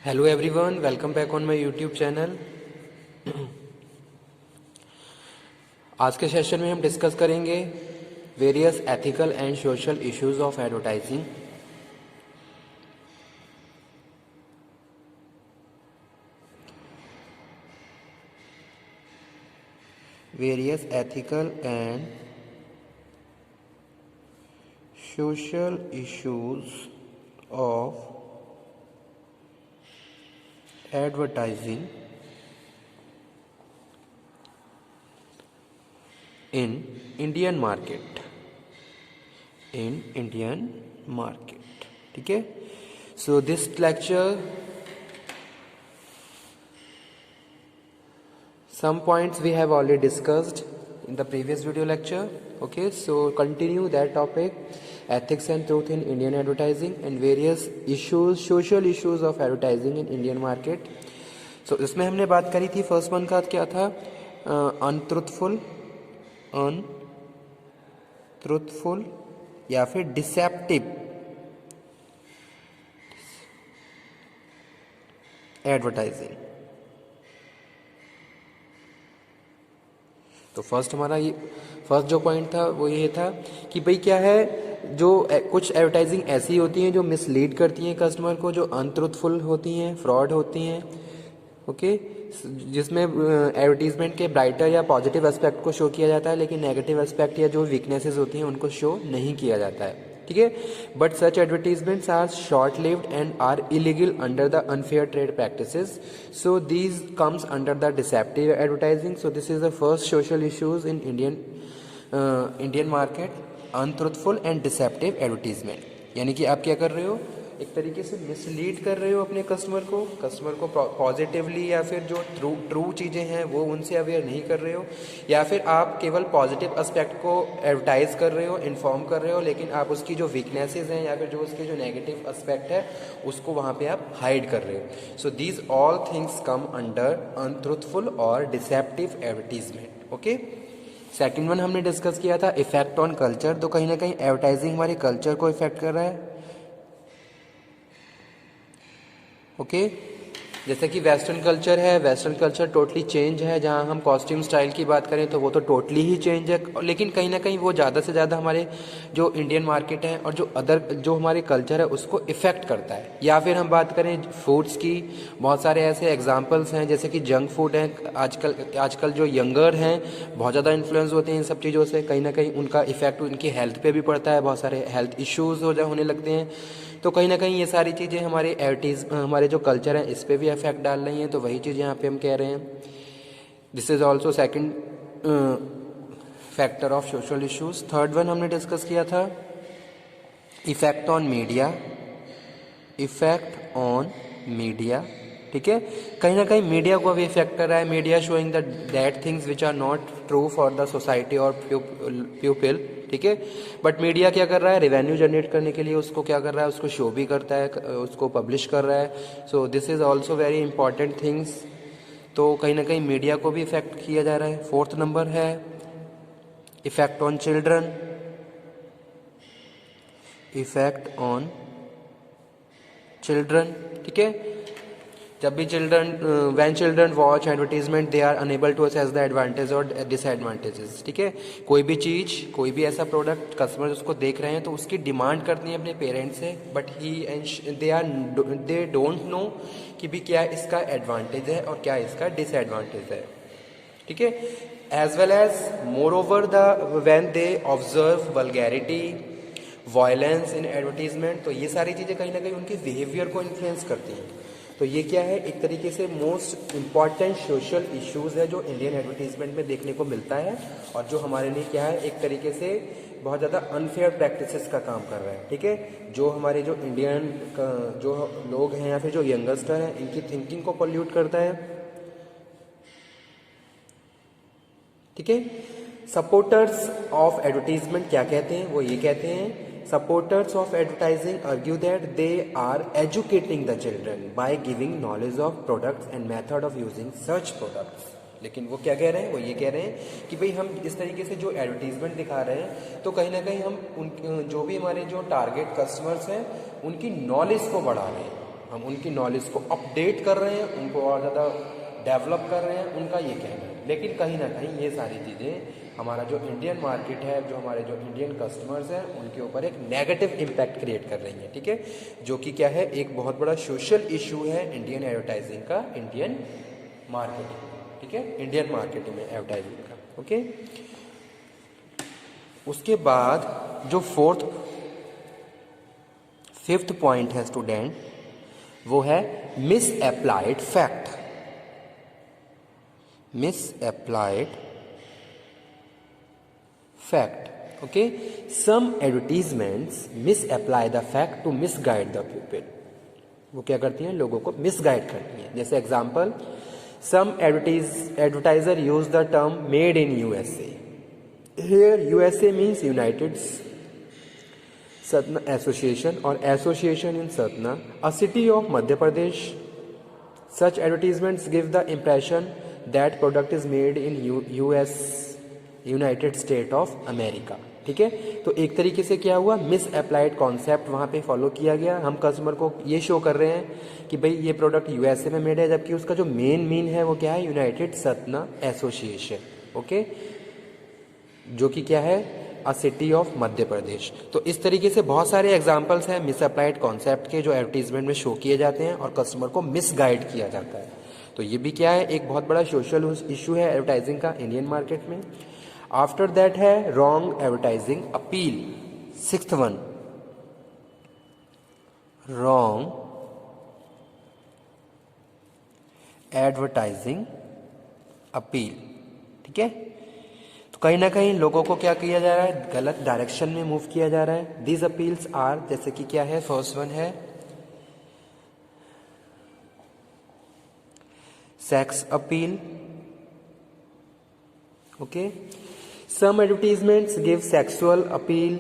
Hello everyone, welcome back on my YouTube channel. आज के session में हम डिस्कस करेंगे various ethical and social issues of advertising. Various ethical and social issues of advertising in Indian market, ठीक है। So this lecture, some points we have already discussed in the previous video lecture. Okay, so continue that topic, ethics and truth in Indian advertising and various issues, social issues of advertising in Indian market. So इसमें हमने बात करी थी, first one का क्या था, अनट्रूथफुल या फिर डिसेप्टिव एडवर्टाइजिंग। तो फर्स्ट जो पॉइंट था वो ये था कि भाई क्या है, जो कुछ एडवर्टाइजिंग ऐसी होती हैं जो मिसलीड करती हैं कस्टमर को, जो अनट्रूथफुल होती हैं, फ्रॉड होती हैं। ओके, जिसमें एडवर्टीजमेंट के ब्राइटर या पॉजिटिव एस्पेक्ट को शो किया जाता है, लेकिन नेगेटिव एस्पेक्ट या जो वीकनेसेस होती हैं उनको शो नहीं किया जाता है, ठीक है। But such advertisements are short lived and are illegal under the unfair trade practices, so these comes under the deceptive advertising. So this is the first social issues in Indian market, untruthful and deceptive advertisement. यानी कि आप क्या कर रहे हो, एक तरीके से मिसलीड कर रहे हो अपने कस्टमर को पॉजिटिवली, या फिर जो ट्रू चीज़ें हैं वो उनसे अवेयर नहीं कर रहे हो, या फिर आप केवल पॉजिटिव एस्पेक्ट को एडवर्टाइज कर रहे हो, इन्फॉर्म कर रहे हो, लेकिन आप उसकी जो वीकनेसेस हैं या फिर जो उसके जो नेगेटिव एस्पेक्ट है उसको वहाँ पे आप हाइड कर रहे हो। So these all things come under untruthful और deceptive advertisement. Okay, second one हमने डिस्कस किया था इफेक्ट ऑन कल्चर। तो कहीं ना कहीं एडवर्टाइजिंग हमारे कल्चर को इफेक्ट कर रहा है। ओके, जैसे कि वेस्टर्न कल्चर है, वेस्टर्न कल्चर टोटली चेंज है। जहाँ हम कॉस्ट्यूम स्टाइल की बात करें तो वो तो टोटली ही चेंज है, लेकिन कहीं ना कहीं वो ज़्यादा से ज़्यादा हमारे जो इंडियन मार्केट है और जो हमारे कल्चर है उसको इफ़ेक्ट करता है। या फिर हम बात करें फूड्स की, बहुत सारे ऐसे एग्जाम्पल्स हैं जैसे कि जंक फूड हैं। आजकल जो यंगर हैं बहुत ज़्यादा इन्फ्लुएंस होते हैं इन सब चीज़ों से, कहीं ना कहीं उनका इफेक्ट उनकी हेल्थ पे भी पड़ता है, बहुत सारे हेल्थ इश्यूज़ होने लगते हैं। तो कहीं ना कहीं ये सारी चीज़ें हमारे जो कल्चर है इस पर भी इफेक्ट डाल रही हैं। तो वही चीज़ यहाँ पे हम कह रहे हैं, this is also second factor of social issues. Third one हमने डिस्कस किया था इफेक्ट ऑन मीडिया, ठीक है। कहीं ना कहीं मीडिया को भी इफेक्ट कर रहा है। Media showing the that things which are not true for the society और पीपल, ठीक है। बट मीडिया क्या कर रहा है, रेवेन्यू जनरेट करने के लिए उसको क्या कर रहा है, उसको शो भी करता है, उसको पब्लिश कर रहा है। सो this is also very important things. तो कहीं ना कहीं मीडिया को भी इफेक्ट किया जा रहा है। फोर्थ नंबर है इफेक्ट ऑन चिल्ड्रन, ठीक है। जब भी when children watch advertisement they are unable to assess the advantage और डिसएडवांटेजेस, ठीक है। कोई भी चीज़, कोई भी ऐसा प्रोडक्ट कस्टमर उसको देख रहे हैं तो उसकी डिमांड करती है अपने पेरेंट्स से, बट दे डोंट नो कि भी क्या इसका एडवांटेज है और क्या इसका डिसएडवांटेज है, ठीक है। As well as moreover when they observe vulgarity, violence in advertisement, तो ये सारी चीज़ें कहीं ना कहीं उनके बिहेवियर को इन्फ्लुएंस करती हैं। तो ये क्या है, एक तरीके से मोस्ट इम्पॉर्टेंट सोशल इश्यूज है जो इंडियन एडवर्टीजमेंट में देखने को मिलता है, और जो हमारे लिए क्या है, एक तरीके से बहुत ज़्यादा अनफेयर प्रैक्टिसेस का काम कर रहा है, ठीक है। जो हमारे जो इंडियन जो लोग हैं या फिर जो यंगस्टर हैं, इनकी थिंकिंग को पॉल्यूट करता है, ठीक है। सपोर्टर्स ऑफ एडवर्टीजमेंट क्या कहते हैं, वो ये कहते हैं, supporters of advertising argue that they are educating the children by giving knowledge of products and method of using such products। लेकिन वो क्या कह रहे हैं, वो ये कह रहे हैं कि भाई हम इस तरीके से जो एडवर्टीजमेंट दिखा रहे हैं तो कहीं ना कहीं हम जो भी हमारे जो टारगेट कस्टमर्स हैं उनकी नॉलेज को बढ़ा रहे हैं, हम उनकी नॉलेज को अपडेट कर रहे हैं, उनको और ज़्यादा डेवलप कर रहे हैं, उनका ये कहना है। लेकिन कहीं ना कहीं ये सारी चीज़ें हमारा जो इंडियन मार्केट है, जो हमारे जो इंडियन कस्टमर्स हैं, उनके ऊपर एक नेगेटिव इम्पैक्ट क्रिएट कर रही हैं, ठीक है, जो कि क्या है, एक बहुत बड़ा सोशल इशू है इंडियन एडवर्टाइजिंग का, इंडियन मार्केटिंग, ठीक है, इंडियन मार्केटिंग में एडवर्टाइजिंग का। ओके, उसके बाद जो फिफ्थ पॉइंट है स्टूडेंट, वो है misapplied fact. Misapplied fact. Okay, some advertisements misapply the fact to misguide the people. वो क्या करती हैं, लोगों को मिसगाइड करती हैं। जैसे example, some advertiser use the term made in USA. Here USA means United Satna association और association in Satna, a city of Madhya Pradesh. Such advertisements give the impression that product is made in US, United state of America, ठीक है। तो एक तरीके से क्या हुआ, miss applied concept वहाँ पे फॉलो किया गया। हम कस्टमर को ये शो कर रहे हैं कि भाई ये प्रोडक्ट यूएसए में मेड है, जबकि उसका जो मेन मीन है वो क्या है, यूनाइटेड सतना एसोसिएशन, ओके, जो कि क्या है, अ सिटी ऑफ मध्य प्रदेश। तो इस तरीके से बहुत सारे एग्जाम्पल्स हैं मिस अप्लाइड कॉन्सेप्ट के, जो एडवर्टीजमेंट में शो किए जाते हैं और कस्टमर को मिसगाइड किया जाता है। तो ये भी क्या है, एक बहुत बड़ा सोशल इशू है एडवर्टाइजिंग का इंडियन मार्केट में। आफ्टर दैट है wrong advertising appeal, sixth one, wrong advertising appeal, ठीक है। तो कहीं ना कहीं लोगों को क्या किया जा रहा है, गलत डायरेक्शन में मूव किया जा रहा है। दीज अपील्स आर, जैसे कि क्या है, फर्स्ट वन है sex appeal, okay. Some advertisements give sexual appeal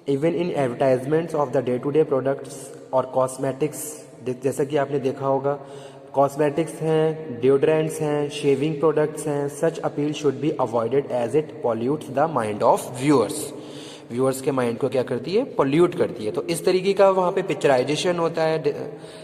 even in advertisements of the day to day products और कॉस्मेटिक्स। जैसा कि आपने देखा होगा, कॉस्मेटिक्स हैं, डिओड्रेंट्स हैं, शेविंग प्रोडक्ट्स हैं। Such appeal should be avoided as it pollutes the mind of viewers के माइंड को क्या करती है, पॉल्यूट करती है। तो इस तरीके का वहाँ पे पिक्चराइजेशन होता है,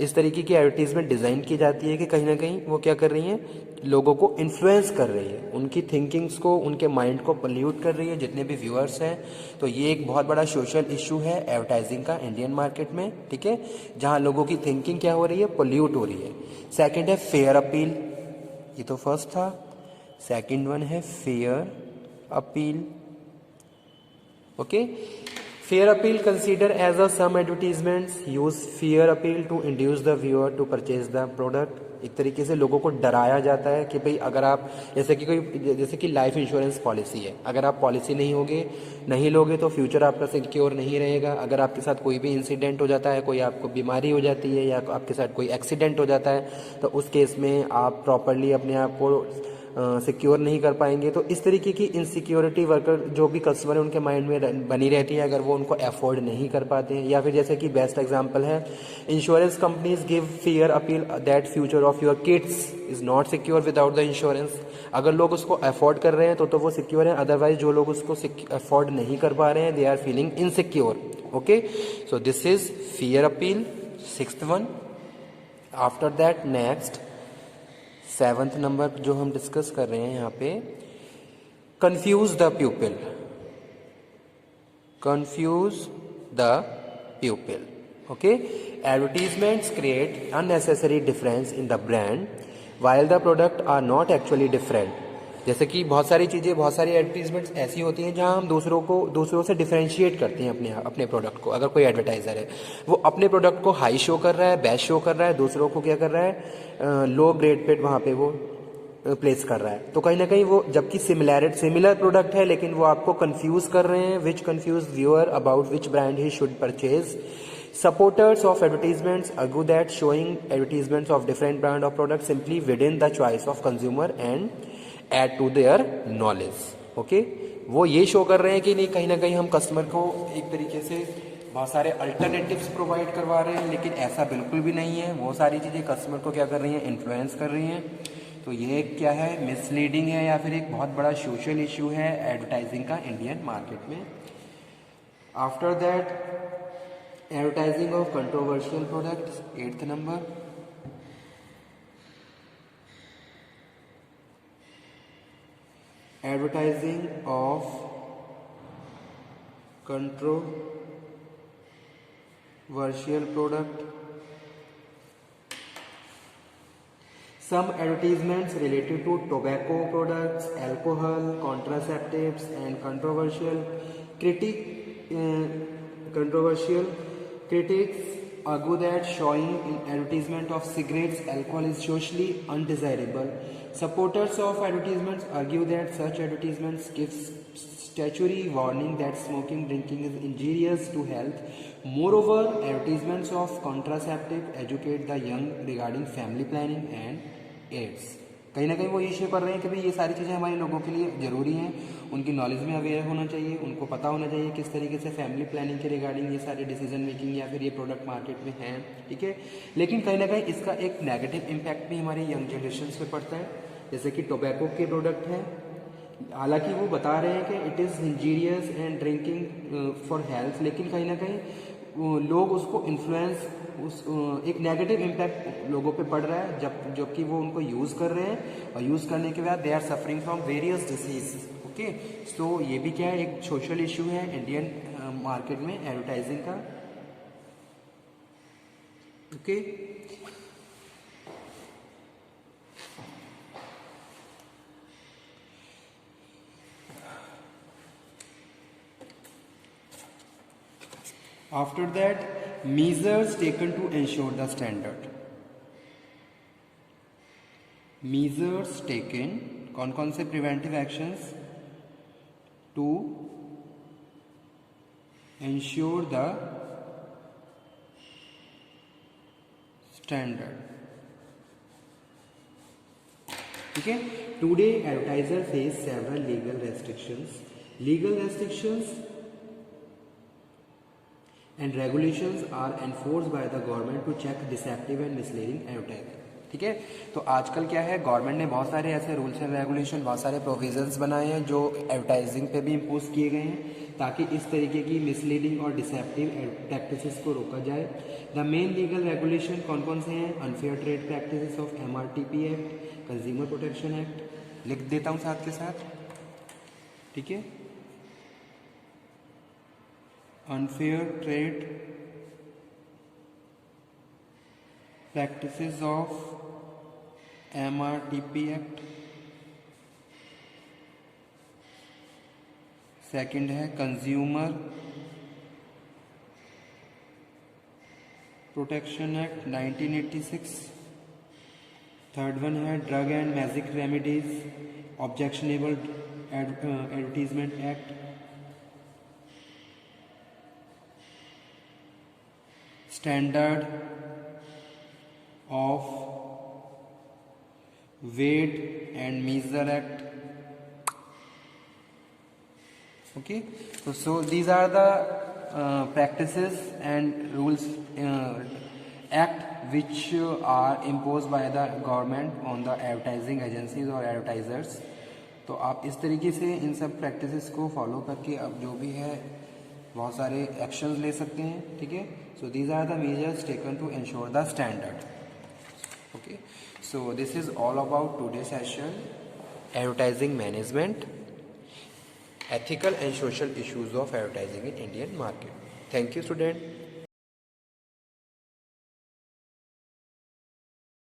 इस तरीके की एडवर्टीजमेंट डिज़ाइन की जाती है कि कहीं ना कहीं वो क्या कर रही हैं, लोगों को इन्फ्लुएंस कर रही है, उनकी थिंकिंग्स को, उनके माइंड को पॉल्यूट कर रही है, जितने भी व्यूअर्स हैं। तो ये एक बहुत बड़ा सोशल इशू है एडवर्टाइजिंग का इंडियन मार्केट में, ठीक है, जहाँ लोगों की थिंकिंग क्या हो रही है, पॉल्यूट हो रही है। सेकेंड है फेयर अपील, ये तो फर्स्ट था। सेकेंड वन है fair appeal, okay. Fair appeal consider as a some advertisements use fair appeal to induce the viewer to purchase the product. एक तरीके से लोगों को डराया जाता है कि भाई अगर आप, जैसे कि लाइफ इंश्योरेंस पॉलिसी है, अगर आप पॉलिसी नहीं लोगे तो फ्यूचर आपका सिक्योर नहीं रहेगा। अगर आपके साथ कोई भी इंसिडेंट हो जाता है, कोई आपको बीमारी हो जाती है या आपके साथ कोई एक्सीडेंट हो जाता है, तो उस केस में आप प्रॉपरली अपने आप को सिक्योर नहीं कर पाएंगे। तो इस तरीके की इनसिक्योरिटी वर्कर जो भी कस्टमर है उनके माइंड में बनी रहती है अगर वो उनको अफोर्ड नहीं कर पाते हैं। या फिर जैसे कि बेस्ट एग्जांपल है, insurance companies give fair appeal that future of your kids is not secure without the insurance. अगर लोग उसको अफोर्ड कर रहे हैं तो वो सिक्योर है, अदरवाइज जो लोग उसको अफोर्ड नहीं कर पा रहे हैं, they are feeling insecure, okay. So this is fair appeal, sixth one. After that next seventh number जो हम डिस्कस कर रहे हैं यहाँ पे, confuse the pupil, confuse the pupil, okay. Advertisements create unnecessary difference in the brand while the product are not actually different. जैसे कि बहुत सारी चीज़ें, बहुत सारी एडवर्टीजमेंट्स ऐसी होती हैं जहां हम दूसरों से डिफरेंशिएट करते हैं अपने प्रोडक्ट को। अगर कोई एडवर्टाइज़र है, वो अपने प्रोडक्ट को हाई शो कर रहा है, बेस्ट शो कर रहा है, दूसरों को क्या कर रहा है, लो ग्रेड पे वहाँ पे वो प्लेस कर रहा है। तो कहीं ना कहीं वो, जबकि सिमिलर प्रोडक्ट है, लेकिन वो आपको कंफ्यूज कर रहे हैं, which confuse viewer about which brand he should purchase. Supporters of advertisements argue that showing advertisements of different brand of product simply within the choice of consumer and add to their knowledge, okay? वो ये show कर रहे हैं कि नहीं, कहीं ना कहीं हम कस्टमर को एक तरीके से बहुत सारे अल्टरनेटिव्स प्रोवाइड करवा रहे हैं, लेकिन ऐसा बिल्कुल भी नहीं है। वो सारी चीज़ें कस्टमर को क्या कर रही हैं, इन्फ्लुएंस कर रही हैं। तो ये क्या है, मिसलीडिंग है या फिर एक बहुत बड़ा सोशल इशू है एडवर्टाइजिंग का इंडियन मार्केट में। After that advertising of controversial products, 8th number. Advertising of controversial product, some advertisements related to tobacco products, alcohol, contraceptives, and controversial critics argue that showing in advertisement of cigarettes alcohol is socially undesirable. Supporters of advertisements argue that such advertisements give statutory warning that smoking drinking is injurious to health. Moreover, advertisements of contraceptive educate the young regarding family planning and AIDS. कहीं ना कहीं वो ये show कर रहे हैं कि भाई ये सारी चीज़ें हमारे लोगों के लिए ज़रूरी हैं, उनकी नॉलेज में अवेयर होना चाहिए, उनको पता होना चाहिए किस तरीके से फैमिली प्लानिंग के रिगार्डिंग ये सारे डिसीजन मेकिंग या फिर ये प्रोडक्ट मार्केट में हैं, ठीक है। लेकिन कहीं ना कहीं इसका एक नेगेटिव इम्पैक्ट भी हमारे यंग जनरेशन पे पड़ता है, जैसे कि टोबैको के प्रोडक्ट हैं, हालांकि वो बता रहे हैं कि it is injurious and drinking for health, लेकिन कहीं ना कहीं लोग उसको इन्फ्लुएंस एक नेगेटिव इम्पैक्ट लोगों पे पड़ रहा है जबकि वो उनको यूज़ कर रहे हैं और यूज़ करने के बाद they are suffering from various disease. Okay, so ये भी क्या है, एक सोशल इशू है इंडियन मार्केट में एडवर्टाइजिंग का। Okay, after that, measures taken to ensure the standard. Measures taken, कौन से preventive actions to ensure the standard, ठीक है। Today advertiser face several legal restrictions and regulations are enforced by the government to check deceptive and misleading advertising, ठीक है। तो आजकल क्या है, गवर्नमेंट ने बहुत सारे ऐसे रूल्स एंड रेगुलेशन, बहुत सारे प्रोविजंस बनाए हैं जो एडवर्टाइजिंग पे भी इम्पोज किए गए हैं ताकि इस तरीके की मिसलीडिंग और डिसेप्टिव प्रैक्टिसेस को रोका जाए। द मेन लीगल रेगुलेशन कौन से हैं, unfair trade practices of MRTP act, consumer protection act, लिख देता हूँ साथ के साथ, ठीक है। unfair trade practices of MRTP Act, second है consumer protection act 1986, third one है drug and magic remedies objectionable advertisement act, standard of weight and measure act. Okay, so these are the practices and rules act which are imposed by the government on the advertising agencies or advertisers। तो आप इस तरीके से इन सब practices को follow करके आप जो भी है बहुत सारे एक्शंस ले सकते हैं, ठीक है। So these are the measures taken to ensure the standard. Okay, so this is all about today session, advertising management, ethical and social issues of advertising in Indian market. Thank you, student.